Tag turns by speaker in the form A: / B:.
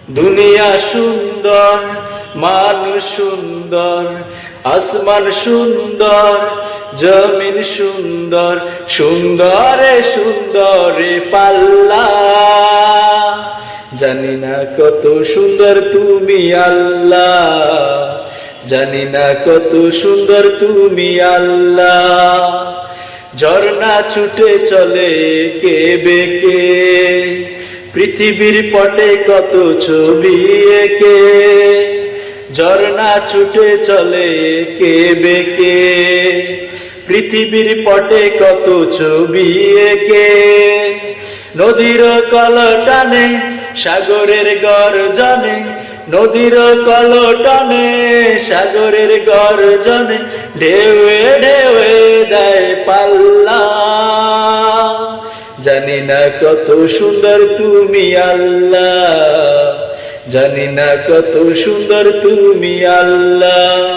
A: দুনিয়া সুন্দর, মানুষ সুন্দর, আসমান সুন্দর, জমিন সুন্দর, সুন্দরে সুন্দরে পাল্লা। জানি না কত সুন্দর তুমি আল্লাহ, জানি না কত সুন্দর তুমি আল্লাহ। ঝর্ণা ছুটে চলে কে বেকে, পৃথিবীর পটে কত ছবি এঁকে। ঝর্ণা ছুটে চলে কে বেকে, পৃথিবীর পটে কত ছবি এঁকে। নদীর কলটানে সাগরের গর্জনে, নদীর কলটানে সাগরের গর্জনে, ঢেউয়ে ঢেউয়ে দেয় পাল্লা। জানি না কত সুন্দর তুমি আল্লাহ, জানি না কত সুন্দর তুমি আল্লাহ।